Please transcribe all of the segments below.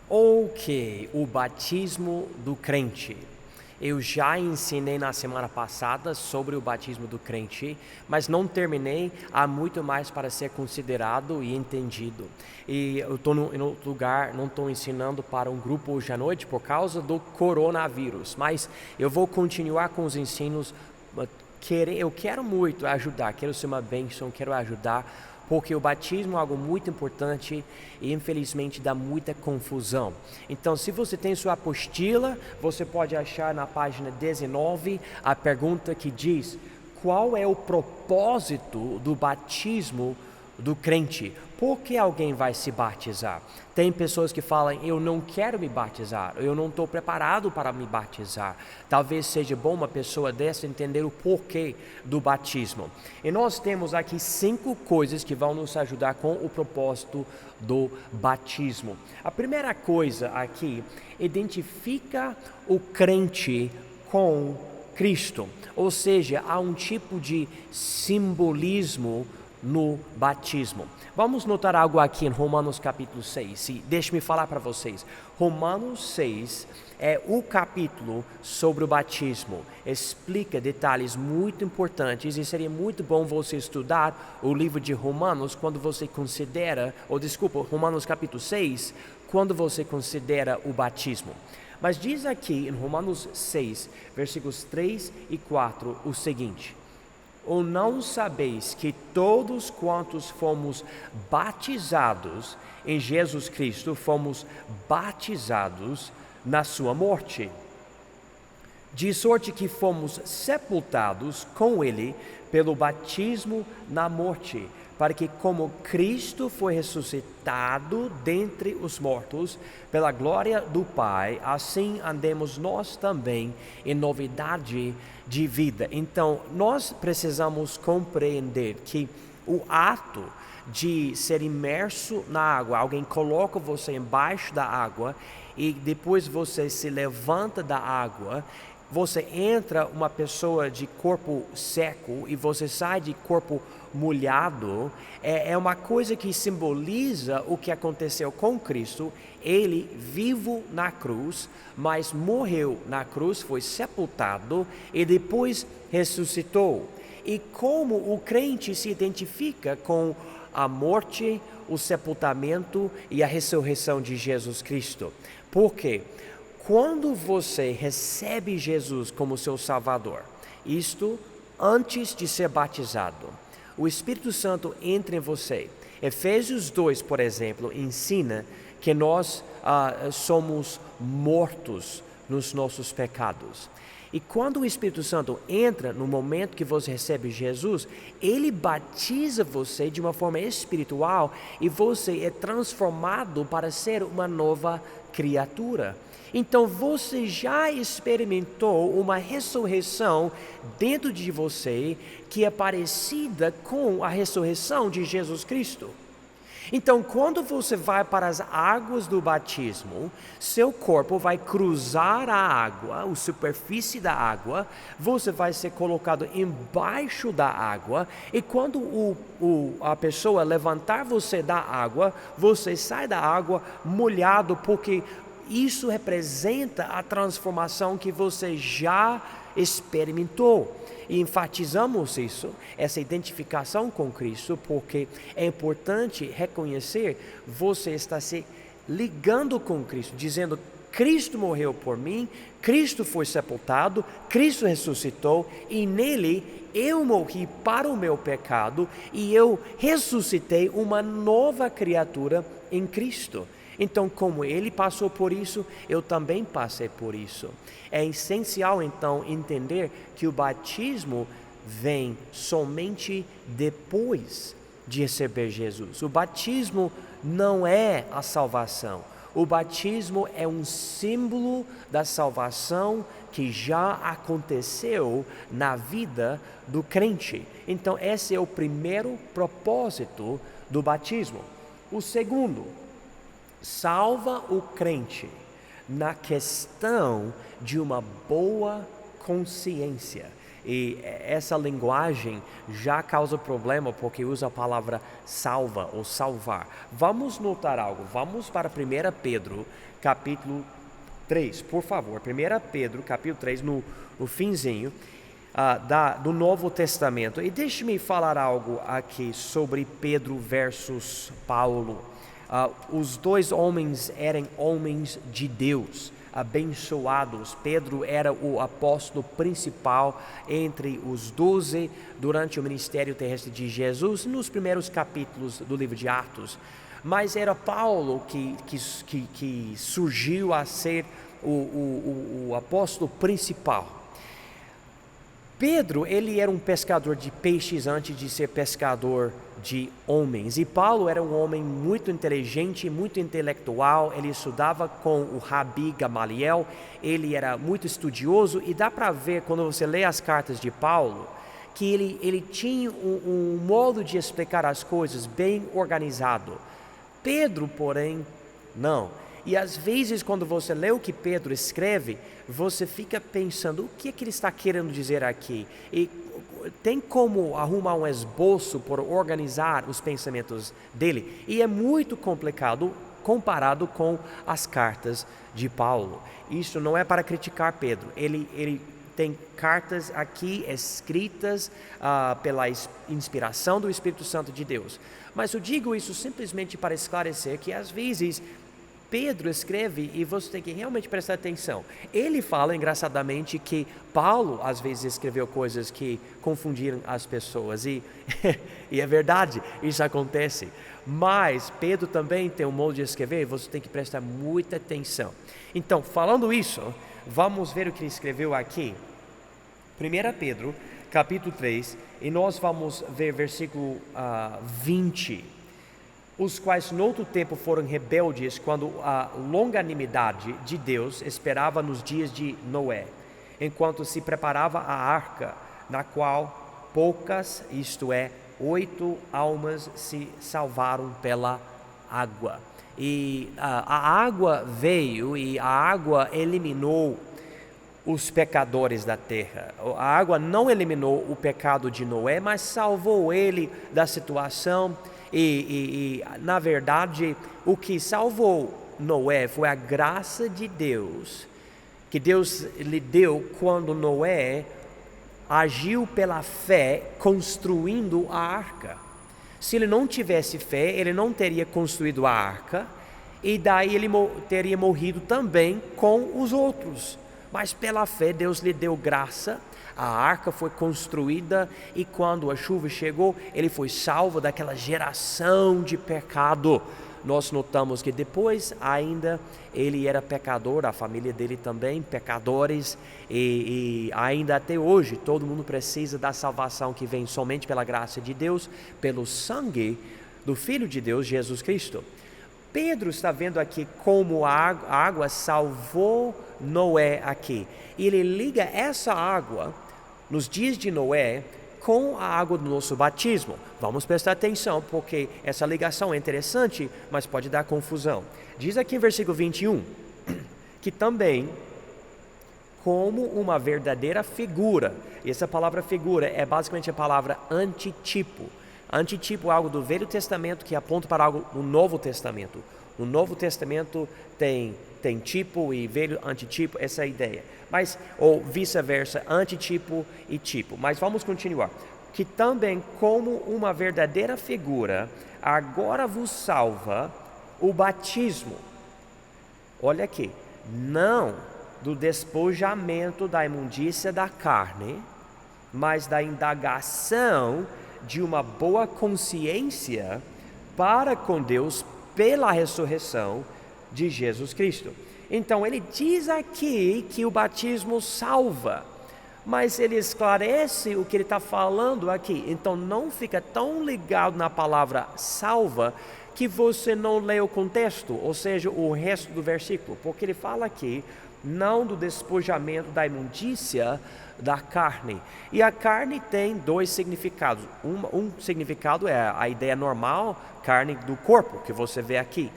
Ok, o batismo do crente. Eu já ensinei na semana passada sobre o batismo do crente, mas não terminei. Há muito mais para ser considerado e entendido. E eu estou em outro lugar, não estou ensinando para um grupo hoje à noite por causa do coronavírus, mas eu vou continuar com os ensinos. Eu quero muito ajudar, quero ser uma bênção, quero ajudar, porque o batismo é algo muito importante e infelizmente dá muita confusão. Então, se você tem sua apostila, você pode achar na página 19 a pergunta que diz: qual é o propósito do batismo do crente? Por que alguém vai se batizar? Tem pessoas que falam: eu não quero me batizar, eu não estou preparado para me batizar. Talvez seja bom uma pessoa dessa entender o porquê do batismo. E nós temos aqui 5 coisas que vão nos ajudar com o propósito do batismo. A primeira coisa aqui, identifica o crente com Cristo, ou seja, há um tipo de simbolismo no batismo. Vamos notar algo aqui em Romanos capítulo 6. Deixe-me falar para vocês. Romanos 6 é o capítulo sobre o batismo. Explica detalhes muito importantes e seria muito bom você estudar o livro de Romanos quando você considera, Romanos capítulo 6, quando você considera o batismo. Mas diz aqui em Romanos 6, versículos 3 e 4 o seguinte: ou não sabeis que todos quantos fomos batizados em Jesus Cristo, fomos batizados na sua morte? De sorte que fomos sepultados com ele pelo batismo na morte, para que, como Cristo foi ressuscitado dentre os mortos pela glória do Pai, assim andemos nós também em novidade de vida. Então, nós precisamos compreender que o ato de ser imerso na água, alguém coloca você embaixo da água e depois você se levanta da água, você entra uma pessoa de corpo seco e você sai de corpo molhado, é uma coisa que simboliza o que aconteceu com Cristo. Ele vivo na cruz, mas morreu na cruz, foi sepultado e depois ressuscitou. E como o crente se identifica com a morte, o sepultamento e a ressurreição de Jesus Cristo? Por quê? Quando você recebe Jesus como seu Salvador, isto antes de ser batizado, o Espírito Santo entra em você. Efésios 2, por exemplo, ensina que nós somos mortos nos nossos pecados. E quando o Espírito Santo entra no momento que você recebe Jesus, ele batiza você de uma forma espiritual e você é transformado para ser uma nova criatura. Então você já experimentou uma ressurreição dentro de você que é parecida com a ressurreição de Jesus Cristo. Então, quando você vai para as águas do batismo, seu corpo vai cruzar a água, a superfície da água, você vai ser colocado embaixo da água, e quando a pessoa levantar você da água, você sai da água molhado, porque isso representa a transformação que você já experimentou. E enfatizamos isso, essa identificação com Cristo, porque é importante reconhecer, você está se ligando com Cristo, dizendo: Cristo morreu por mim, Cristo foi sepultado, Cristo ressuscitou, e nele eu morri para o meu pecado, e eu ressuscitei uma nova criatura em Cristo. Então, como ele passou por isso, eu também passei por isso. É essencial, então, entender que o batismo vem somente depois de receber Jesus. O batismo não é a salvação. O batismo é um símbolo da salvação que já aconteceu na vida do crente. Então, esse é o primeiro propósito do batismo. O segundo, salva o crente na questão de uma boa consciência. E essa linguagem já causa problema porque usa a palavra salva ou salvar. Vamos notar algo. Vamos para 1 Pedro, capítulo 3, por favor. 1 Pedro, capítulo 3, no finzinho do Novo Testamento. E deixe-me falar algo aqui sobre Pedro versus Paulo. Os dois homens eram homens de Deus, abençoados. Pedro era o apóstolo principal entre os 12 durante o ministério terrestre de Jesus, nos primeiros capítulos do livro de Atos. Mas era Paulo que surgiu a ser o apóstolo principal. Pedro, ele era um pescador de peixes antes de ser pescador de homens. E Paulo era um homem muito inteligente, muito intelectual. Ele estudava com o Rabi Gamaliel. Ele era muito estudioso. E dá para ver, quando você lê as cartas de Paulo, que ele tinha um modo de explicar as coisas bem organizado. Pedro, porém, não. E às vezes, quando você lê o que Pedro escreve, você fica pensando, o que é que ele está querendo dizer aqui? E tem como arrumar um esboço para organizar os pensamentos dele? E é muito complicado comparado com as cartas de Paulo. Isso não é para criticar Pedro. Ele tem cartas aqui escritas pela inspiração do Espírito Santo de Deus. Mas eu digo isso simplesmente para esclarecer que às vezes Pedro escreve e você tem que realmente prestar atenção. Ele fala engraçadamente que Paulo às vezes escreveu coisas que confundiram as pessoas e é verdade, isso acontece. Mas Pedro também tem um modo de escrever e você tem que prestar muita atenção. Então, falando isso, vamos ver o que ele escreveu aqui. 1 Pedro, capítulo 3, e nós vamos ver versículo 20. Os quais no outro tempo foram rebeldes quando a longanimidade de Deus esperava nos dias de Noé, enquanto se preparava a arca, na qual poucas, isto é, 8 almas se salvaram pela água. E a água veio e a água eliminou os pecadores da terra. A água não eliminou o pecado de Noé, mas salvou ele da situação. E na verdade, o que salvou Noé foi a graça de Deus, que Deus lhe deu quando Noé agiu pela fé construindo a arca. Se ele não tivesse fé, ele não teria construído a arca, e daí ele teria morrido também com os outros. Mas pela fé Deus lhe deu graça. A arca foi construída e quando a chuva chegou, ele foi salvo daquela geração de pecado. Nós notamos que depois ainda ele era pecador, a família dele também, pecadores, e ainda até hoje todo mundo precisa da salvação que vem somente pela graça de Deus, pelo sangue do Filho de Deus, Jesus Cristo. Pedro está vendo aqui como a água salvou Noé aqui. E ele liga essa água nos dias de Noé com a água do nosso batismo. Vamos prestar atenção porque essa ligação é interessante, mas pode dar confusão. Diz aqui em versículo 21 que também como uma verdadeira figura. E essa palavra figura é basicamente a palavra antitipo. Antitipo é algo do Velho Testamento que aponta para algo do Novo Testamento. O Novo Testamento tem tipo e velho antitipo, essa é a ideia. Mas, ou vice-versa, antitipo e tipo. Mas vamos continuar. Que também, como uma verdadeira figura, agora vos salva o batismo. Olha aqui. Não do despojamento da imundícia da carne, mas da indagação de uma boa consciência para com Deus pela ressurreição de Jesus Cristo. Então ele diz aqui que o batismo salva, mas ele esclarece o que ele está falando aqui. Então não fica tão ligado na palavra salva que você não lê o contexto, ou seja, o resto do versículo, porque ele fala aqui não do despojamento da imundícia da carne. E a carne tem dois significados. Um significado é a ideia normal, carne do corpo, que você vê aqui.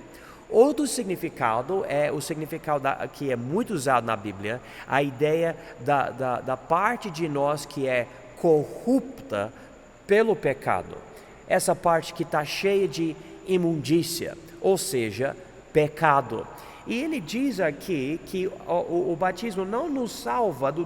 Outro significado é o significado que é muito usado na Bíblia, a ideia da parte de nós que é corrupta pelo pecado. Essa parte que está cheia de imundícia, ou seja, pecado. E ele diz aqui que o batismo não nos salva do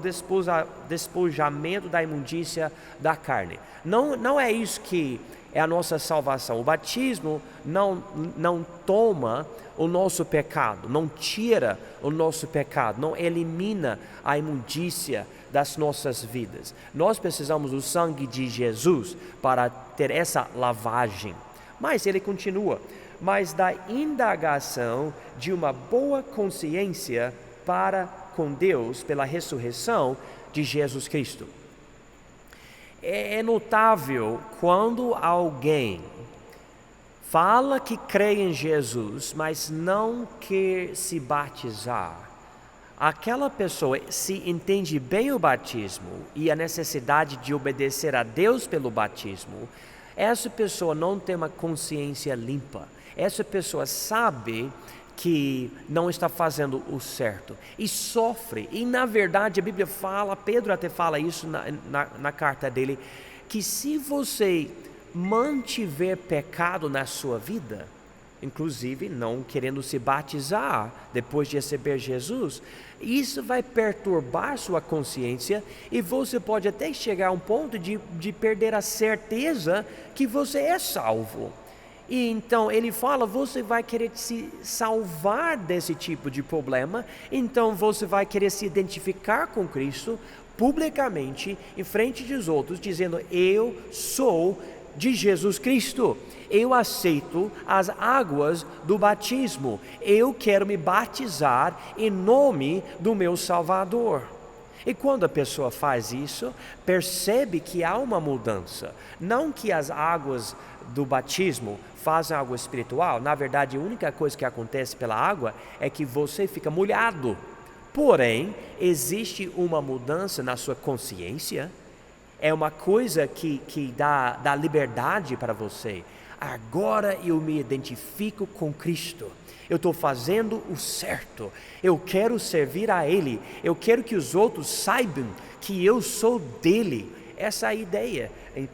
despojamento da imundícia da carne. Não é isso que é a nossa salvação. O batismo não toma o nosso pecado, não tira o nosso pecado, não elimina a imundícia das nossas vidas. Nós precisamos do sangue de Jesus para ter essa lavagem. Mas ele continua, mas da indagação de uma boa consciência para com Deus pela ressurreição de Jesus Cristo. É notável quando alguém fala que crê em Jesus, mas não quer se batizar. Aquela pessoa, se entende bem o batismo e a necessidade de obedecer a Deus pelo batismo, essa pessoa não tem uma consciência limpa. Essa pessoa sabe que não está fazendo o certo e sofre. E na verdade a Bíblia fala, Pedro até fala isso na carta dele, que se você mantiver pecado na sua vida, inclusive não querendo se batizar depois de receber Jesus, isso vai perturbar sua consciência e você pode até chegar a um ponto de perder a certeza que você é salvo. E então ele fala, você vai querer se salvar desse tipo de problema, então você vai querer se identificar com Cristo publicamente, em frente dos outros, dizendo, eu sou de Jesus Cristo, eu aceito as águas do batismo, eu quero me batizar em nome do meu Salvador. E quando a pessoa faz isso, percebe que há uma mudança, não que as águas do batismo fazem algo espiritual. Na verdade, a única coisa que acontece pela água é que você fica molhado. Porém, existe uma mudança na sua consciência. É uma coisa que dá liberdade para você. Agora eu me identifico com Cristo. Eu estou fazendo o certo. Eu quero servir a Ele. Eu quero que os outros saibam que eu sou dele. Essa é a ideia. E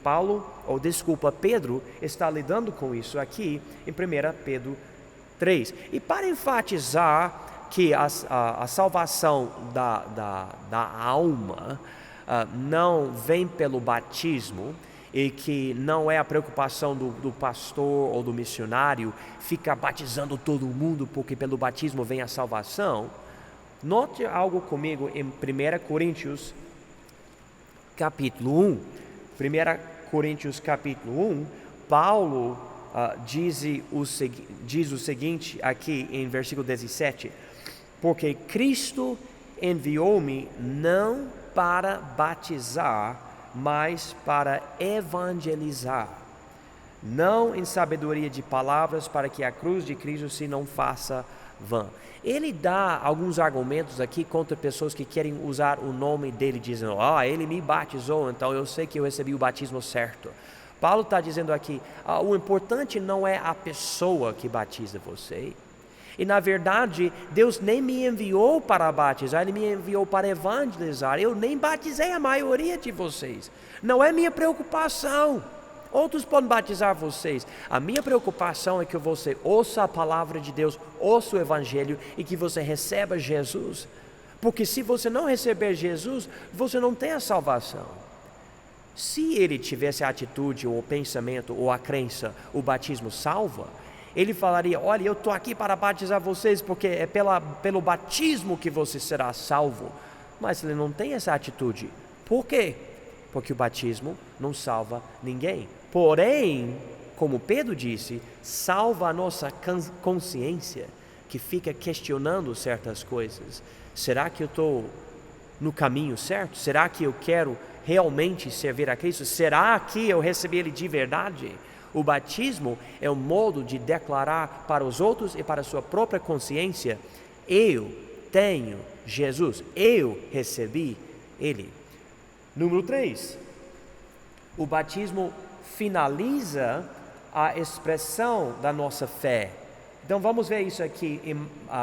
Pedro está lidando com isso aqui em 1 Pedro 3. E para enfatizar que a salvação da alma não vem pelo batismo, e que não é a preocupação do pastor ou do missionário ficar batizando todo mundo, porque pelo batismo vem a salvação. Note algo comigo em 1 Coríntios capítulo 1. 1 Coríntios capítulo 1, Paulo diz o seguinte aqui em versículo 17, porque Cristo enviou-me não para batizar, mas para evangelizar, não em sabedoria de palavras, para que a cruz de Cristo se não faça vã. Ele dá alguns argumentos aqui contra pessoas que querem usar o nome dele, dizendo, ele me batizou, então eu sei que eu recebi o batismo certo. Paulo está dizendo aqui, o importante não é a pessoa que batiza você. E na verdade, Deus nem me enviou para batizar, Ele me enviou para evangelizar. Eu nem batizei a maioria de vocês. Não é minha preocupação. Outros podem batizar vocês. A minha preocupação é que você ouça a palavra de Deus, ouça o Evangelho e que você receba Jesus. Porque se você não receber Jesus, você não tem a salvação. Se ele tivesse a atitude, ou o pensamento, ou a crença, o batismo salva, ele falaria, olha, eu estou aqui para batizar vocês, porque é pelo batismo que você será salvo. Mas ele não tem essa atitude. Por quê? Porque o batismo não salva ninguém. Porém, como Pedro disse, salva a nossa consciência, que fica questionando certas coisas. Será que eu estou no caminho certo? Será que eu quero realmente servir a Cristo? Será que eu recebi Ele de verdade? O batismo é um modo de declarar para os outros e para a sua própria consciência, eu tenho Jesus, eu recebi Ele. Número 3, o batismo finaliza a expressão da nossa fé Então vamos ver isso aqui em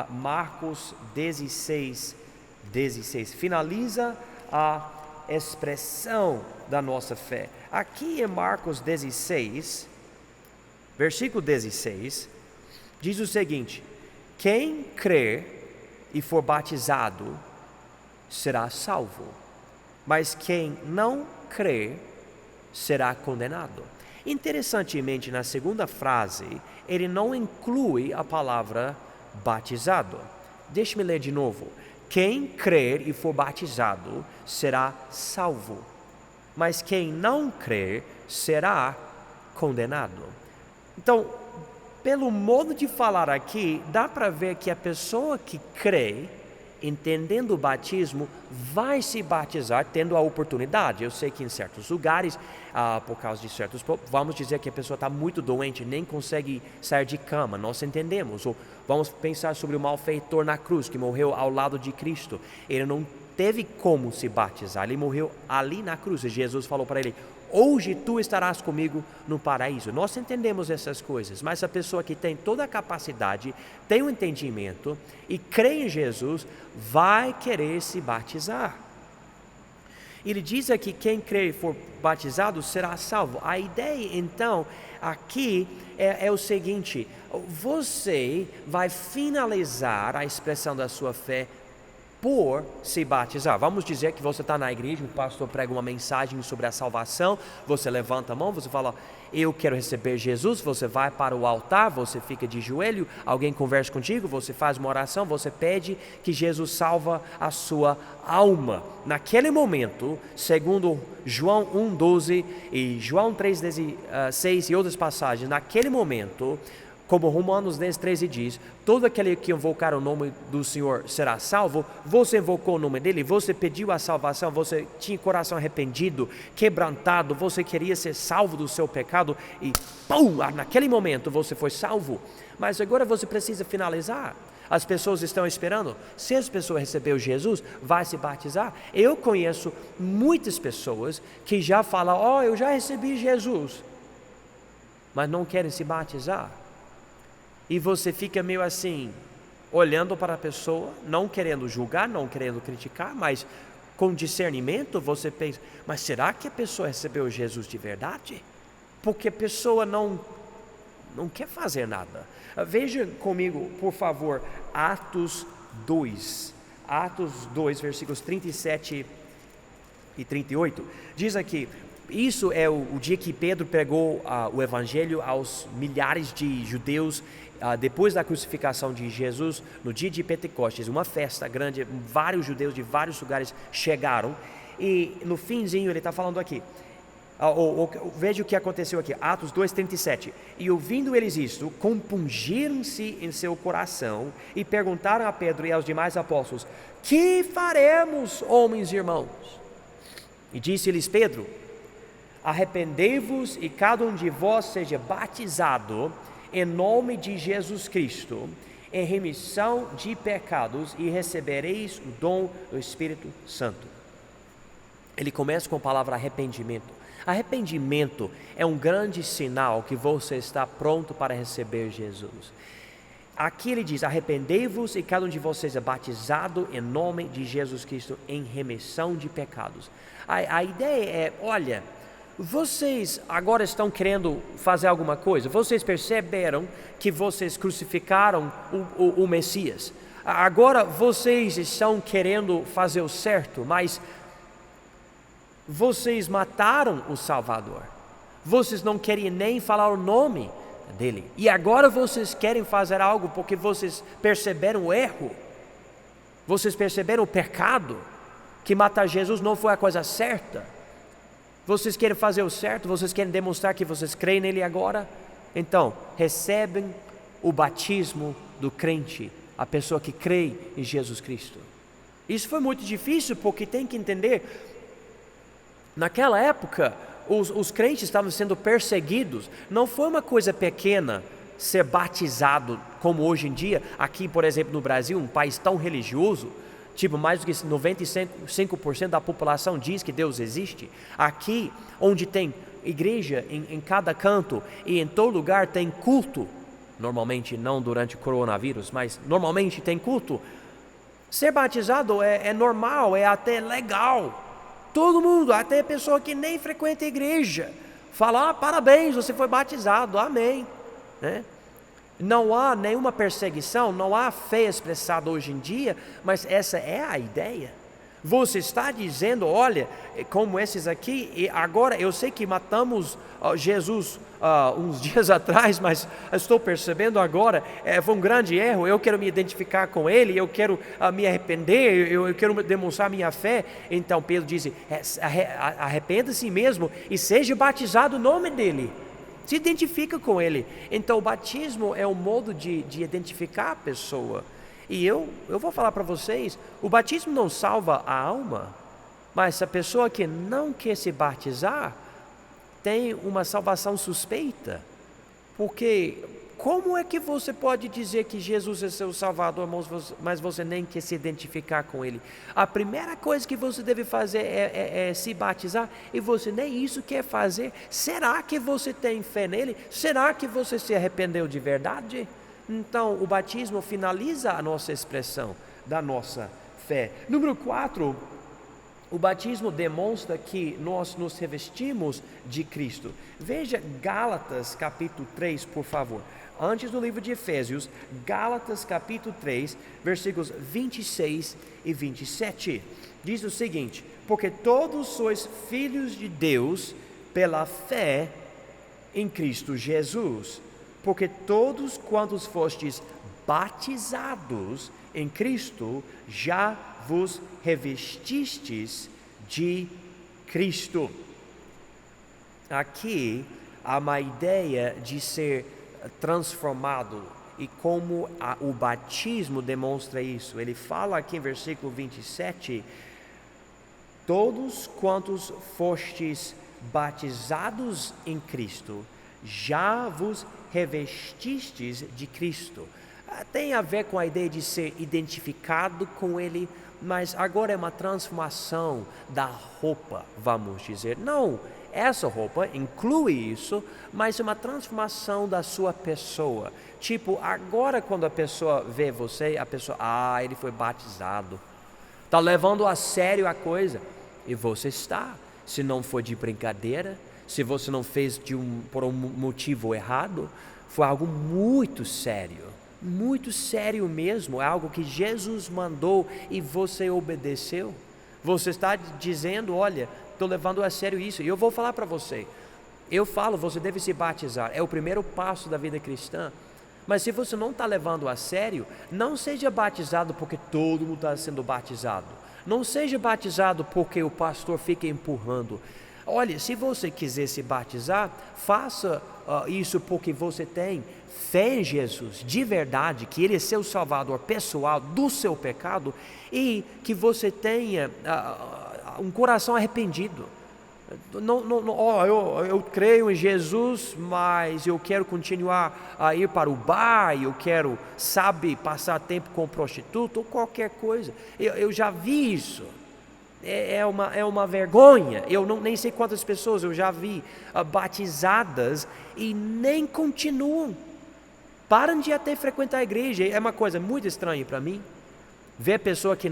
Marcos 16, 16. Finaliza a expressão da nossa fé. Aqui em Marcos 16, versículo 16, diz o seguinte: quem crer e for batizado será salvo, mas quem não crer será condenado. Interessantemente, na segunda frase, ele não inclui a palavra batizado. Deixe-me ler de novo. Quem crer e for batizado será salvo, mas quem não crer será condenado. Então, pelo modo de falar aqui, dá para ver que a pessoa que crê, entendendo o batismo, vai se batizar tendo a oportunidade. Eu sei que em certos lugares, por causa de certos, vamos dizer que a pessoa está muito doente, nem consegue sair de cama, nós entendemos. Ou vamos pensar sobre o malfeitor na cruz, que morreu ao lado de Cristo. Ele não teve como se batizar, ele morreu ali na cruz, e Jesus falou para ele: hoje tu estarás comigo no paraíso. Nós entendemos essas coisas, mas a pessoa que tem toda a capacidade, tem o entendimento e crê em Jesus, vai querer se batizar. Ele diz aqui: quem crê e for batizado será salvo. A ideia então aqui é o seguinte: você vai finalizar a expressão da sua fé por se batizar. Vamos dizer que você está na igreja, o pastor prega uma mensagem sobre a salvação, você levanta a mão, você fala: eu quero receber Jesus. Você vai para o altar, você fica de joelho, alguém conversa contigo, você faz uma oração, você pede que Jesus salva a sua alma. Naquele momento, segundo João 1,12 e João 3,6 e outras passagens, naquele momento, como Romanos 10,13 diz, todo aquele que invocar o nome do Senhor será salvo. Você invocou o nome dele, você pediu a salvação, você tinha coração arrependido, quebrantado, você queria ser salvo do seu pecado e pum, naquele momento você foi salvo. Mas agora você precisa finalizar. As pessoas estão esperando. Se as pessoas receberam Jesus, vai se batizar. Eu conheço muitas pessoas que já falam: eu já recebi Jesus, mas não querem se batizar. E você fica meio assim, olhando para a pessoa, não querendo julgar, não querendo criticar, mas com discernimento você pensa: mas será que a pessoa recebeu Jesus de verdade? Porque a pessoa não quer fazer nada. Veja comigo, por favor, Atos 2. Atos 2, versículos 37 e 38. Diz aqui: isso é o dia que Pedro pregou o evangelho aos milhares de judeus depois da crucificação de Jesus, no dia de Pentecostes, uma festa grande, vários judeus de vários lugares chegaram, e no finzinho ele está falando aqui, veja o que aconteceu aqui, Atos 2,37, e ouvindo eles isto, compungiram-se em seu coração, e perguntaram a Pedro e aos demais apóstolos: que faremos, homens e irmãos? E disse-lhes Pedro: arrependei-vos e cada um de vós seja batizado em nome de Jesus Cristo, em remissão de pecados, e recebereis o dom do Espírito Santo. Ele começa com a palavra arrependimento. Arrependimento é um grande sinal que você está pronto para receber Jesus. Aqui ele diz: arrependei-vos e cada um de vocês é batizado em nome de Jesus Cristo, em remissão de pecados. A ideia é: olha, vocês agora estão querendo fazer alguma coisa, vocês perceberam que vocês crucificaram o Messias, agora vocês estão querendo fazer o certo, mas vocês mataram o Salvador, vocês não querem nem falar o nome dele, e agora vocês querem fazer algo porque vocês perceberam o erro, vocês perceberam o pecado, que matar Jesus não foi a coisa certa. Vocês querem fazer o certo, vocês querem demonstrar que vocês creem nele agora? Então, recebem o batismo do crente, a pessoa que crê em Jesus Cristo. Isso foi muito difícil, porque tem que entender, naquela época, os crentes estavam sendo perseguidos, não foi uma coisa pequena ser batizado, como hoje em dia, aqui por exemplo no Brasil, um país tão religioso, tipo, mais do que 95% da população diz que Deus existe. Aqui, onde tem igreja em cada canto e em todo lugar tem culto, Normalmente não durante o coronavírus, mas normalmente tem culto. Ser batizado é normal, é até legal. Todo mundo, até pessoa que nem frequenta a igreja, fala: parabéns, você foi batizado, amém. Né? Não há nenhuma perseguição, não há fé expressada hoje em dia, mas essa é a ideia. Você está dizendo: olha, como esses aqui, e agora eu sei que matamos Jesus uns dias atrás, mas estou percebendo agora, foi um grande erro, eu quero me identificar com ele, eu quero me arrepender, eu quero demonstrar minha fé. Então Pedro diz: arrependa-se mesmo e seja batizado no nome dele. Se identifica com ele. Então o batismo é um modo de identificar a pessoa. E eu vou falar para vocês, o batismo não salva a alma, mas a pessoa que não quer se batizar tem uma salvação suspeita. Porque como é que você pode dizer que Jesus é seu Salvador, mas você nem quer se identificar com Ele? A primeira coisa que você deve fazer é se batizar, e você nem isso quer fazer. Será que você tem fé nele? Será que você se arrependeu de verdade? Então, o batismo finaliza a nossa expressão da nossa fé. Número 4, o batismo demonstra que nós nos revestimos de Cristo. Veja Gálatas capítulo 3, por favor. Antes do livro de Efésios, Gálatas capítulo 3, versículos 26 e 27. Diz o seguinte: porque todos sois filhos de Deus pela fé em Cristo Jesus. Porque todos quantos fostes batizados em Cristo, já vos revestistes de Cristo. Aqui há uma ideia de ser transformado, e como o batismo demonstra isso. Ele fala aqui em versículo 27, todos quantos fostes batizados em Cristo, já vos revestistes de Cristo. Tem a ver com a ideia de ser identificado com Ele, mas agora é uma transformação da roupa, vamos dizer. Não, essa roupa inclui isso, mas é uma transformação da sua pessoa. Tipo, agora quando a pessoa vê você, a pessoa: ele foi batizado, está levando a sério a coisa. E você está, se não for de brincadeira, se você não fez por um motivo errado, foi algo muito sério mesmo, é algo que Jesus mandou e você obedeceu. Você está dizendo: olha, estou levando a sério isso. E eu vou falar para você, você deve se batizar, é o primeiro passo da vida cristã. Mas se você não está levando a sério, não seja batizado porque todo mundo está sendo batizado. Não seja batizado porque o pastor fica empurrando. Olha, se você quiser se batizar, faça isso porque você tem fé em Jesus, de verdade, que Ele é seu Salvador pessoal do seu pecado, e que você tenha um coração arrependido. Eu creio em Jesus, mas eu quero continuar a ir para o bar, eu quero, passar tempo com prostituta ou qualquer coisa. Eu já vi isso. É uma vergonha. Eu nem sei quantas pessoas eu já vi batizadas e nem continuam. Param de até frequentar a igreja. É uma coisa muito estranha para mim ver a pessoa que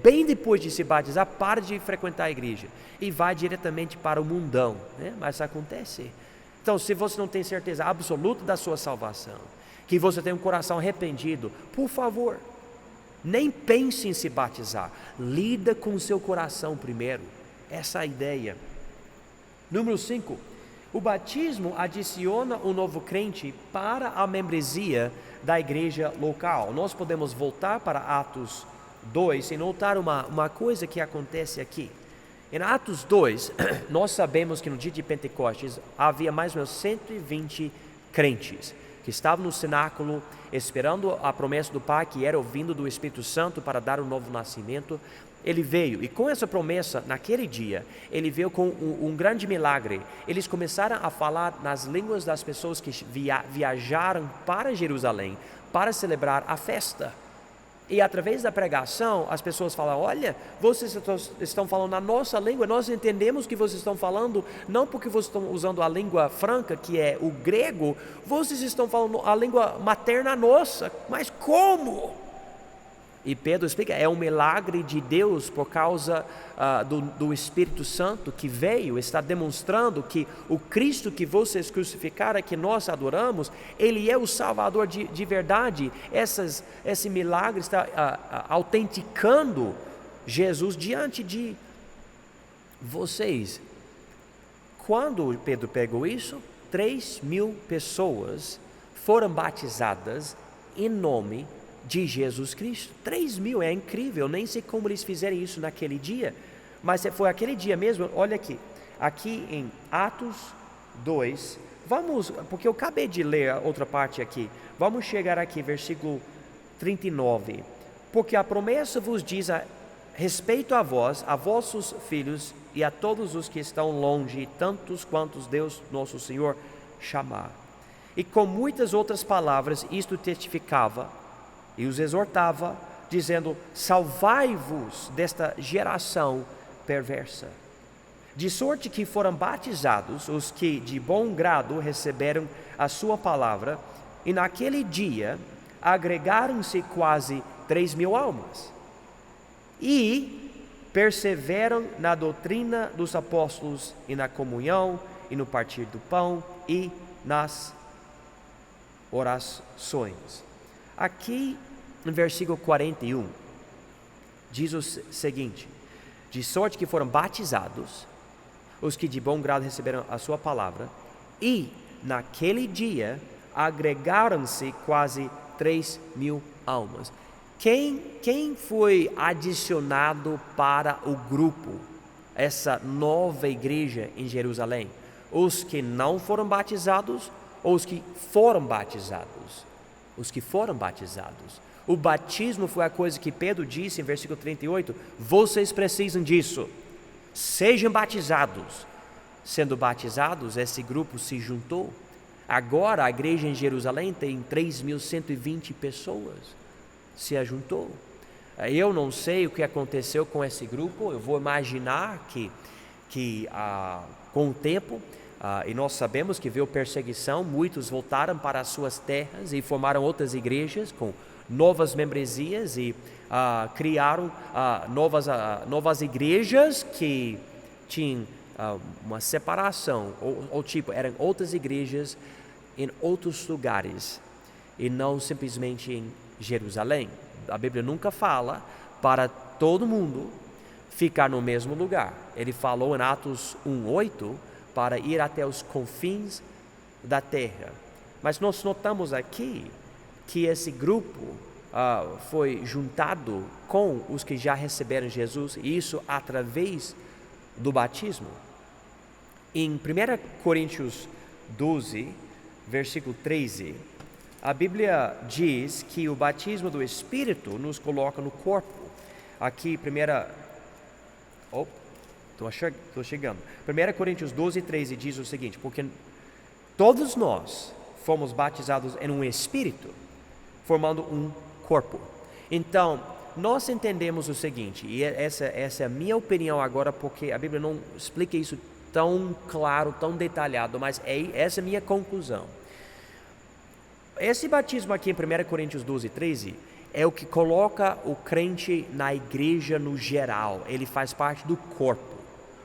bem depois de se batizar para de frequentar a igreja e vai diretamente para o mundão, né? Mas isso acontece. Então, se você não tem certeza absoluta da sua salvação, que você tem um coração arrependido, por favor, nem pense em se batizar. Lida com o seu coração primeiro. Essa é a ideia. Número 5. O batismo adiciona um novo crente para a membresia da igreja local. Nós podemos voltar para Atos 2 e notar uma coisa que acontece aqui. Em Atos 2, nós sabemos que no dia de Pentecostes havia mais ou menos 120 crentes que estavam no cenáculo esperando a promessa do Pai, que era o vindo do Espírito Santo para dar um novo nascimento. Ele veio, e com essa promessa, naquele dia, ele veio com um grande milagre. Eles começaram a falar nas línguas das pessoas que viajaram para Jerusalém para celebrar a festa. E através da pregação, as pessoas falam: olha, vocês estão falando a nossa língua, nós entendemos o que vocês estão falando, não porque vocês estão usando a língua franca, que é o grego, vocês estão falando a língua materna nossa, mas como? E Pedro explica, é um milagre de Deus por causa do Espírito Santo que veio, está demonstrando que o Cristo que vocês crucificaram, que nós adoramos, Ele é o Salvador de verdade. Esse milagre está autenticando Jesus diante de vocês. Quando Pedro pegou isso, 3.000 pessoas foram batizadas em nome de Jesus Cristo. 3.000, é incrível, nem sei como eles fizeram isso naquele dia, mas foi aquele dia mesmo. Olha aqui em Atos 2, porque eu acabei de ler a outra parte aqui, vamos chegar aqui, versículo 39, porque a promessa vos diz a respeito a vós, a vossos filhos e a todos os que estão longe, tantos quantos Deus nosso Senhor chamar. E com muitas outras palavras isto testificava e os exortava, dizendo: salvai-vos desta geração perversa. De sorte que foram batizados os que de bom grado receberam a sua palavra, e naquele dia agregaram-se quase 3.000 almas. E perseveram na doutrina dos apóstolos, e na comunhão, e no partir do pão, e nas orações. Aqui no versículo 41 diz o seguinte: de sorte que foram batizados os que de bom grado receberam a sua palavra, e naquele dia agregaram-se quase 3.000 almas. Quem foi adicionado para o grupo, essa nova igreja em Jerusalém? Os que não foram batizados ou os que foram batizados? Os que foram batizados. O batismo foi a coisa que Pedro disse em versículo 38, vocês precisam disso, sejam batizados. Sendo batizados, esse grupo se juntou. Agora a igreja em Jerusalém tem 3.120 pessoas, se ajuntou. Eu não sei o que aconteceu com esse grupo, eu vou imaginar que com o tempo, e nós sabemos que veio perseguição, muitos voltaram para as suas terras e formaram outras igrejas com novas membresias e criaram novas igrejas que tinham uma separação, ou tipo, eram outras igrejas em outros lugares e não simplesmente em Jerusalém. A Bíblia nunca fala para todo mundo ficar no mesmo lugar. Ele falou em Atos 1:8 para ir até os confins da terra. Mas nós notamos aqui que esse grupo foi juntado com os que já receberam Jesus, e isso através do batismo. Em 1 Coríntios 12, versículo 13, a Bíblia diz que o batismo do Espírito nos coloca no corpo. Aqui, estou chegando. 1 Coríntios 12, 13 diz o seguinte: porque todos nós fomos batizados em um Espírito, formando um corpo. Então, nós entendemos o seguinte, e essa é a minha opinião agora, porque a Bíblia não explica isso tão claro, tão detalhado, mas essa é a minha conclusão. Esse batismo aqui em 1 Coríntios 12, 13 é o que coloca o crente na igreja no geral, ele faz parte do corpo,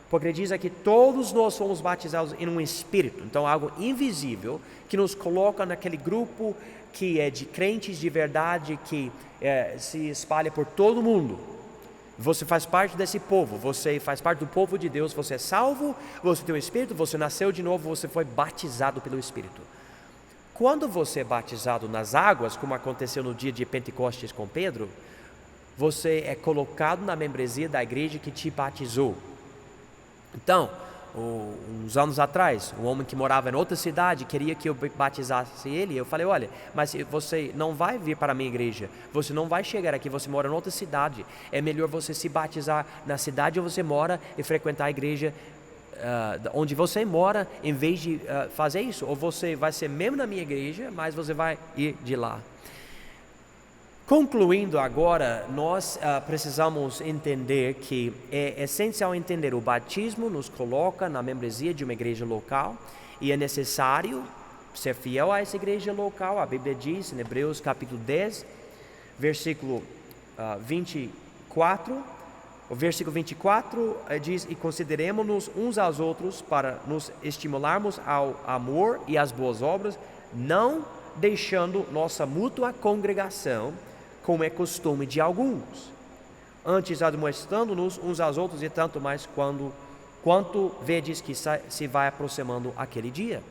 porque ele diz aqui, todos nós fomos batizados em um Espírito, então algo invisível que nos coloca naquele grupo que é de crentes de verdade, que se espalha por todo mundo. Você faz parte desse povo, você faz parte do povo de Deus, você é salvo, você tem o Espírito, você nasceu de novo, você foi batizado pelo Espírito. Quando você é batizado nas águas, como aconteceu no dia de Pentecostes com Pedro, você é colocado na membresia da igreja que te batizou. Então, uns anos atrás, um homem que morava em outra cidade queria que eu batizasse ele. Eu falei, olha, mas você não vai vir para a minha igreja, você não vai chegar aqui, você mora em outra cidade, é melhor você se batizar na cidade onde você mora e frequentar a igreja onde você mora, em vez de fazer isso. Ou você vai ser membro da minha igreja, mas você vai ir de lá. Concluindo agora, nós precisamos entender que é essencial entender o batismo nos coloca na membresia de uma igreja local e é necessário ser fiel a essa igreja local. A Bíblia diz em Hebreus capítulo 10, versículo 24, o versículo 24 diz: e consideremos-nos uns aos outros para nos estimularmos ao amor e às boas obras, não deixando nossa mútua congregação, como é costume de alguns, antes admoestando-nos uns aos outros, e tanto mais quanto vedes que se vai aproximando aquele dia.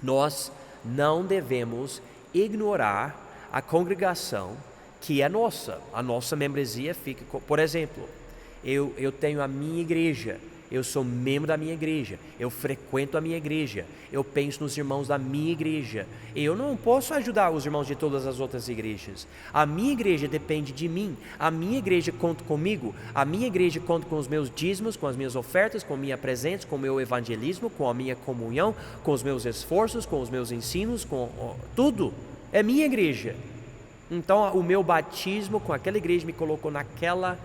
Nós não devemos ignorar a congregação que é nossa. A nossa membresia fica, por exemplo, eu tenho a minha igreja, eu sou membro da minha igreja, eu frequento a minha igreja, eu penso nos irmãos da minha igreja. Eu não posso ajudar os irmãos de todas as outras igrejas. A minha igreja depende de mim, a minha igreja conta comigo, a minha igreja conta com os meus dízimos, com as minhas ofertas, com a minha presença, com o meu evangelismo, com a minha comunhão, com os meus esforços, com os meus ensinos, com tudo. É minha igreja. Então o meu batismo com aquela igreja me colocou naquela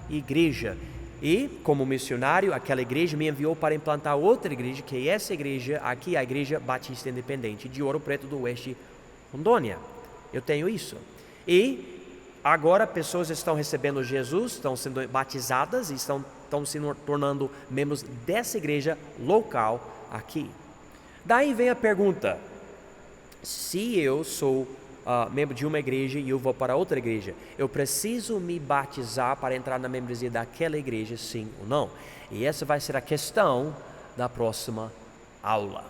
igreja. E, como missionário, aquela igreja me enviou para implantar outra igreja, que é essa igreja aqui, a Igreja Batista Independente de Ouro Preto do Oeste, Rondônia. Eu tenho isso. E agora pessoas estão recebendo Jesus, estão sendo batizadas e estão se tornando membros dessa igreja local aqui. Daí vem a pergunta: se eu sou membro de uma igreja e eu vou para outra igreja, eu preciso me batizar para entrar na membresia daquela igreja, sim ou não? E essa vai ser a questão da próxima aula.